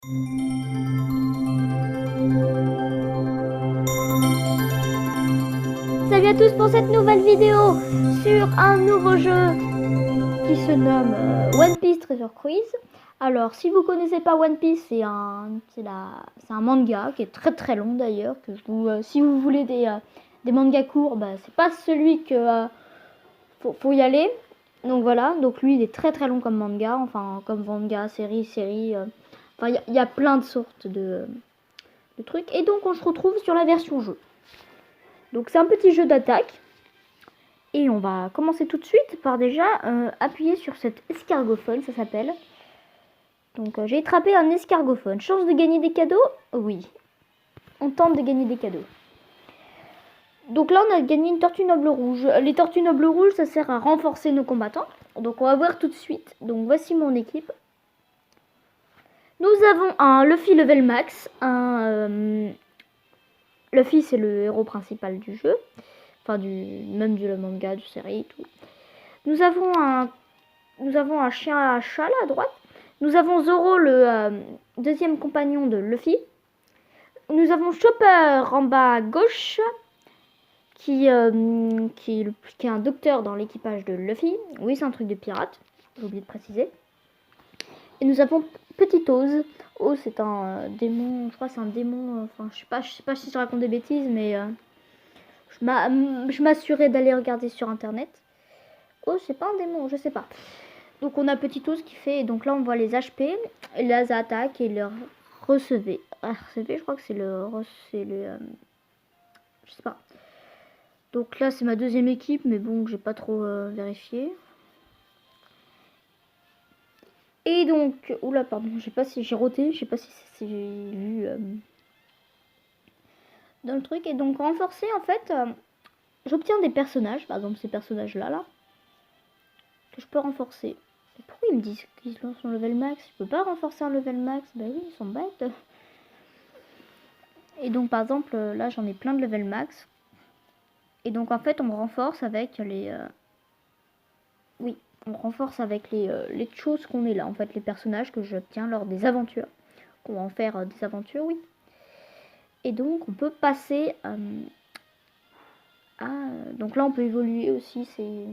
Salut à tous pour cette nouvelle vidéo sur un nouveau jeu qui se nomme One Piece Treasure Cruise. Alors si vous connaissez pas One Piece, c'est un manga qui est très long d'ailleurs. Si vous voulez des mangas courts, bah, c'est pas celui que faut y aller. Donc voilà, donc lui il est très long comme manga, enfin comme manga, série. Enfin il y a plein de sortes de trucs. Et donc on se retrouve sur la version jeu. Donc c'est un petit jeu d'attaque. Et on va commencer tout de suite par déjà appuyer sur cet escargophone, ça s'appelle. Donc j'ai attrapé un escargophone. Chance de gagner des cadeaux? Oui. On tente de gagner des cadeaux. Donc là on a gagné une tortue noble rouge. Les tortues nobles rouges ça sert à renforcer nos combattants. Donc on va voir tout de suite. Donc voici mon équipe. Nous avons un Luffy level max. Luffy c'est le héros principal du jeu. Enfin même du manga, du série et tout. Nous avons un chien à chat là à droite. Nous avons Zoro, le deuxième compagnon de Luffy. Nous avons Chopper en bas à gauche, qui est un docteur dans l'équipage de Luffy. Oui, c'est un truc de pirate, j'ai oublié de préciser. Et nous avons Petit Oz. Oz, c'est un démon, je crois que c'est un démon, enfin je sais pas si je raconte des bêtises, mais je m'assurais d'aller regarder sur internet. Oh, c'est pas un démon, je sais pas. Donc on a Petit Oz qui fait, donc là on voit les HP, les attaques et le recevé. Recevé, je crois que c'est je sais pas. Donc là c'est ma deuxième équipe, mais bon j'ai pas trop vérifié. Et donc, oula pardon, je sais pas si j'ai roté, je sais pas si j'ai vu dans le truc. Et donc renforcer en fait, j'obtiens des personnages, par exemple ces personnages là, que je peux renforcer. Et pourquoi ils me disent qu'ils lancent son level max? Je peux pas renforcer un level max? Ben oui, ils sont bêtes. Et donc par exemple là j'en ai plein de level max. Et donc en fait on renforce avec les oui, on renforce avec les choses qu'on est là, en fait les personnages que j'obtiens lors des aventures. On va en faire des aventures, oui. Et donc on peut passer donc là on peut évoluer aussi, c'est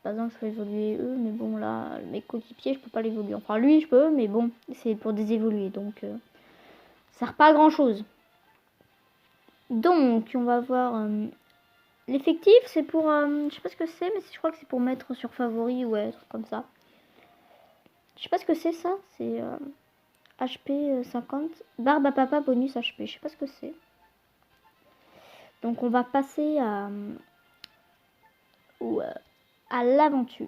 par exemple je peux évoluer eux, mais bon là mes coéquipiers je peux pas l'évoluer. Enfin lui je peux, mais bon c'est pour des évoluer, donc ça sert pas à grand chose. Donc on va voir l'effectif, c'est pour je sais pas ce que c'est, mais je crois que c'est pour mettre sur favori ou ouais, comme ça. Je sais pas ce que c'est ça, c'est HP 50, barbe à papa bonus HP, je sais pas ce que c'est. Donc on va passer à l'aventure.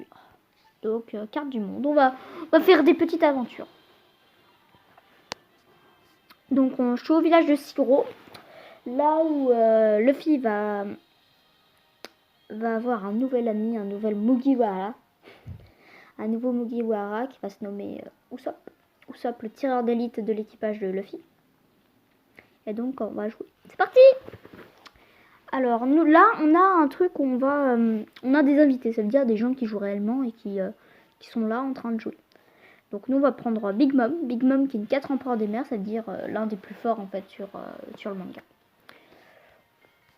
Donc carte du monde, on va faire des petites aventures. Donc je suis au village de Siro, là où Luffy va avoir un nouvel ami, un nouvel Mugiwara. Un nouveau Mugiwara qui va se nommer Usopp. Usopp, le tireur d'élite de l'équipage de Luffy. Et donc on va jouer. C'est parti! Alors nous là on a un truc où on a des invités, ça veut dire des gens qui jouent réellement et qui sont là en train de jouer. Donc nous on va prendre Big Mom qui est une 4 empereurs des mers, ça veut dire l'un des plus forts en fait sur le manga.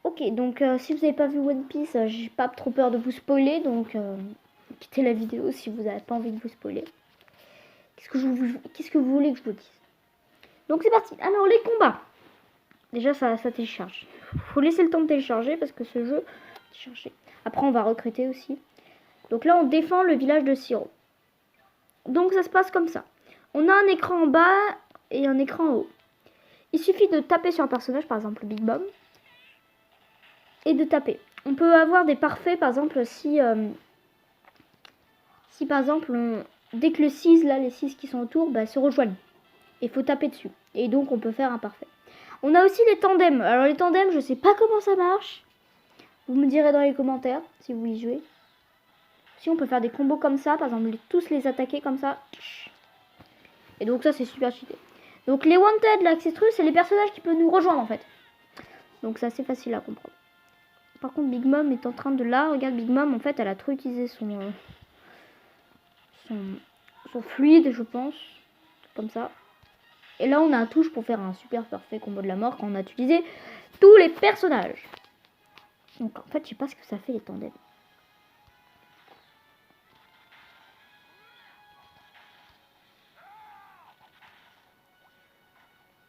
Ok, donc si vous n'avez pas vu One Piece, j'ai pas trop peur de vous spoiler, donc quittez la vidéo si vous n'avez pas envie de vous spoiler. Qu'est-ce que vous voulez que je vous dise? Donc c'est parti. Alors les combats. Déjà ça télécharge. Faut laisser le temps de télécharger parce que ce jeu télécharger. Après on va recruter aussi. Donc là on défend le village de Siro. Donc ça se passe comme ça. On a un écran en bas et un écran en haut. Il suffit de taper sur un personnage, par exemple Big Mom, et de taper. On peut avoir des parfaits, par exemple si par exemple dès que le 6 là, les 6 qui sont autour se rejoignent. Il faut taper dessus. Et donc on peut faire un parfait. On a aussi les tandems. Alors les tandems, je sais pas comment ça marche. Vous me direz dans les commentaires si vous y jouez. Si on peut faire des combos comme ça, par exemple tous les attaquer comme ça. Et donc ça c'est super cheaté. Donc les wanted, là, c'est les personnages qui peuvent nous rejoindre en fait. Donc c'est assez facile à comprendre. Par contre Big Mom est en train de là. Regarde Big Mom, en fait elle a trop utilisé son fluide je pense. Comme ça. Et là, on a un touche pour faire un super parfait combo de la mort quand on a utilisé tous les personnages. Donc en fait, je sais pas ce que ça fait les tandems.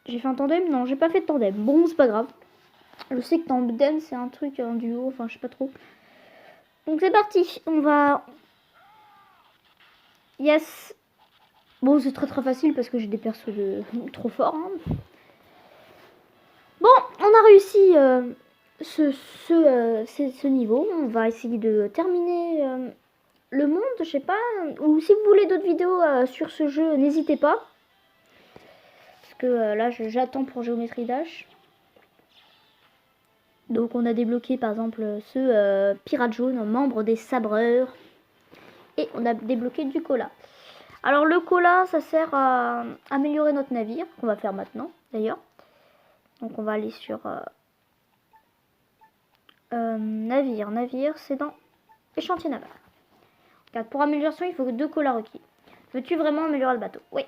J'ai fait un tandem? Non, j'ai pas fait de tandem. Bon, c'est pas grave. Je sais que tandem, c'est un truc en duo. Enfin, je sais pas trop. Donc, c'est parti. On va... Yes. Bon, c'est très très facile parce que j'ai des persos trop forts. Hein. Bon, on a réussi ce niveau. On va essayer de terminer le monde, je sais pas. Ou si vous voulez d'autres vidéos sur ce jeu, n'hésitez pas. Parce que là, j'attends pour Géométrie Dash. Donc on a débloqué par exemple ce pirate jaune, membre des sabreurs. Et on a débloqué du cola. Alors le cola, ça sert à améliorer notre navire, qu'on va faire maintenant d'ailleurs. Donc on va aller sur navire, c'est dans échantillon naval. Regarde, pour amélioration, il faut 2 colas requis. Veux-tu vraiment améliorer le bateau? Oui.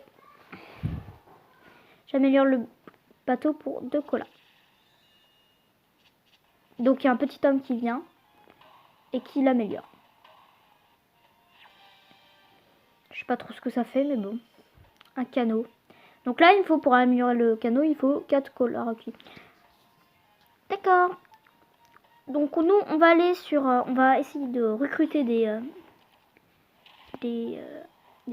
J'améliore le bateau pour 2 colas. Donc il y a un petit homme qui vient et qui l'améliore. Je sais pas trop ce que ça fait, mais bon. Un canot. Donc là, il faut, pour améliorer le canot, il faut 4 colas requis. D'accord. Donc nous, on va aller sur... on va essayer de recruter des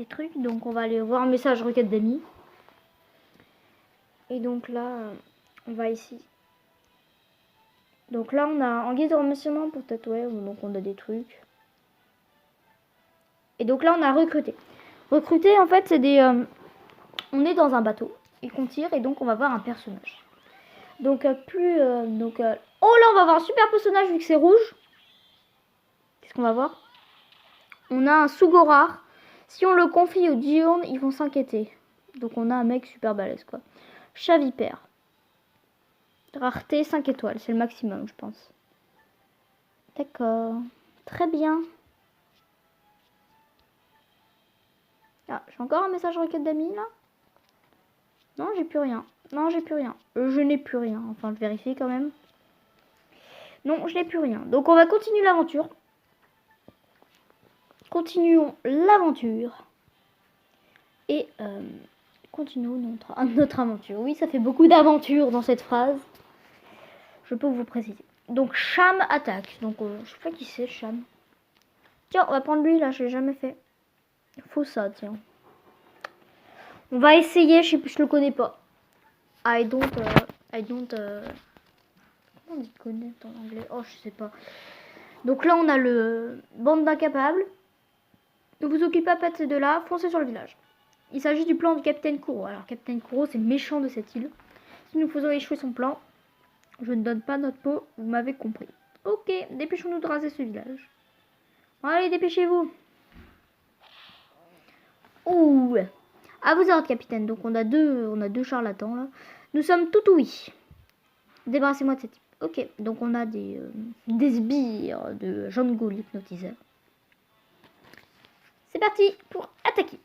trucs. Donc on va aller voir un message requête d'amis. Et donc là, on va ici. Donc là, on a en guise de remerciement pour tatouer. Donc on a des trucs. Et donc là, on a recruté. Recruter, en fait, c'est des... on est dans un bateau et qu'on tire. Et donc on va voir un personnage. Donc plus... oh là, on va voir un super personnage vu que c'est rouge. Qu'est-ce qu'on va voir? On a un Sugorare. Si on le confie aux diurnes, ils vont s'inquiéter. Donc on a un mec super balèze quoi. Chat vipère. Rareté 5 étoiles, c'est le maximum je pense. D'accord. Très bien. Ah, j'ai encore un message requête d'amis là? Non, j'ai plus rien. Non, j'ai plus rien. Je n'ai plus rien. Enfin, je vérifie quand même. Non, je n'ai plus rien. Donc on va continuer l'aventure. Continuons l'aventure. Et continuons notre aventure. Oui, ça fait beaucoup d'aventures dans cette phrase. Je peux vous préciser. Donc Cham attaque. Donc je sais pas qui c'est Cham. Tiens, on va prendre lui là, je l'ai jamais fait. Faut ça, tiens. On va essayer, je le connais pas. I don't comment on dit connaître en anglais? Oh, je sais pas. Donc là, on a le bande d'incapables. Ne vous occupez pas de ces deux-là, foncez sur le village. Il s'agit du plan du capitaine Kuro. Alors, capitaine Kuro, c'est le méchant de cette île. Si nous faisons échouer son plan, je ne donne pas notre peau, vous m'avez compris. Ok, dépêchons-nous de raser ce village. Allez, dépêchez-vous. Ouh. À vous ordres, capitaine. Donc on a deux charlatans là. Nous sommes tout oui. Débarrassez-moi de cette type. Ok, donc on a des sbires de Jean Gaulle hypnotiseur. C'est parti pour attaquer.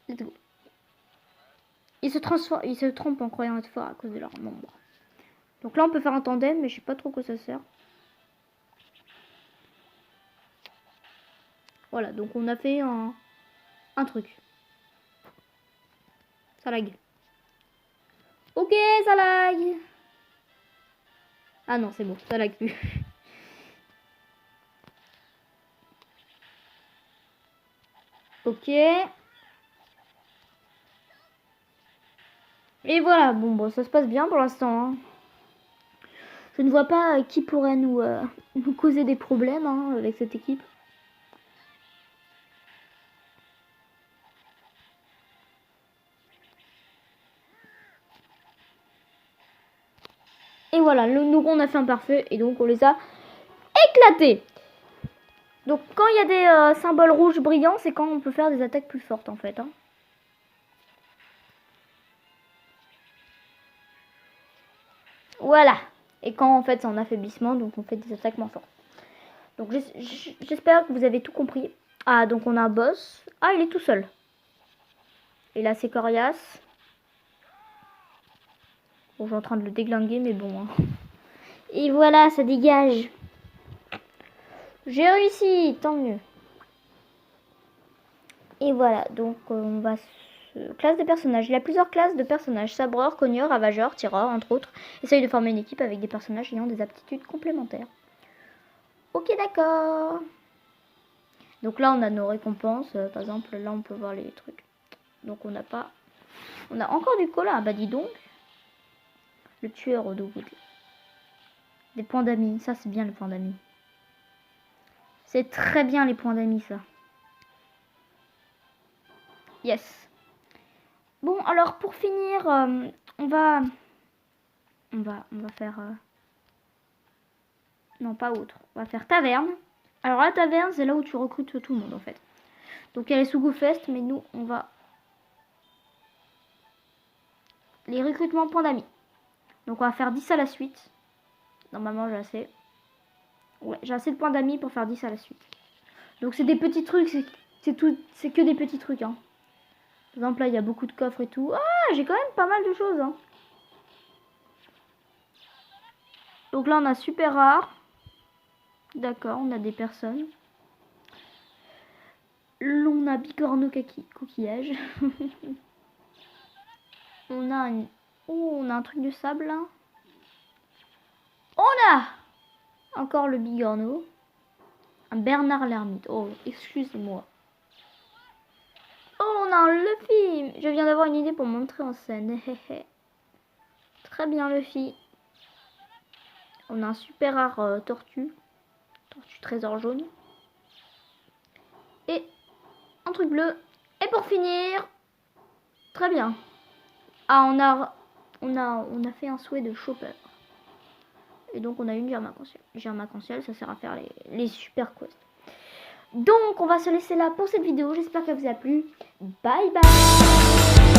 Let's go. Ils se trompent en croyant être forts à cause de leur nombre. Donc là on peut faire un tandem, mais je sais pas trop quoi ça sert. Voilà, donc on a fait un truc. Ça lag. Ok, ça lag. Ah non, c'est bon, ça lag plus. Ok. Et voilà, bon, ça se passe bien pour l'instant. Hein. Je ne vois pas qui pourrait nous causer des problèmes hein, avec cette équipe. Et voilà, nous on a fait un parfait et donc on les a éclatés. Donc quand il y a des symboles rouges brillants, c'est quand on peut faire des attaques plus fortes en fait. Hein. Voilà. Et quand en fait c'est en affaiblissement, donc on fait des attaques moins fortes. Donc j'espère que vous avez tout compris. Ah, donc on a un boss. Ah, il est tout seul. Et là c'est coriace. Bon, je suis en train de le déglinguer, mais bon. Hein. Et voilà, ça dégage. J'ai réussi, tant mieux. Et voilà, donc on va... Classe de personnages. Il y a plusieurs classes de personnages. Sabreur, cogneur, ravageur, tireur, entre autres. Essaye de former une équipe avec des personnages ayant des aptitudes complémentaires. Ok, d'accord. Donc là, on a nos récompenses. Par exemple, là, on peut voir les trucs. Donc on n'a pas... On a encore du cola. Bah dis donc. Le tueur au dos. Des points d'amis. Ça, c'est bien, les points d'amis. C'est très bien, les points d'amis, ça. Yes. Bon, alors, pour finir, on va faire... Non, pas autre. On va faire taverne. Alors, la taverne, c'est là où tu recrutes tout le monde, en fait. Donc, elle est sous GoFest, mais nous, on va... Les recrutements points d'amis. Donc, on va faire 10 à la suite. Normalement, j'ai assez. Ouais, j'ai assez de points d'amis pour faire 10 à la suite. Donc, c'est des petits trucs. C'est que des petits trucs, hein. Par exemple, là, il y a beaucoup de coffres et tout. Ah, j'ai quand même pas mal de choses, hein. Donc là, on a super rare. D'accord, on a des personnes. On a bigorneau coquillage. On a une... Oh, on a un truc de sable, là. On a encore le bigorneau. Un Bernard l'ermite. Oh, excusez-moi. Oh, on a un Luffy. Je viens d'avoir une idée pour montrer en scène. Très bien, Luffy. On a un super rare tortue. Tortue trésor jaune. Et un truc bleu. Et pour finir... Très bien. Ah, on a fait un souhait de chopper. Et donc, on a une germe arc-en-ciel. Germe arc-en-ciel, ça sert à faire les super quests. Donc, on va se laisser là pour cette vidéo. J'espère qu'elle vous a plu. Bye bye.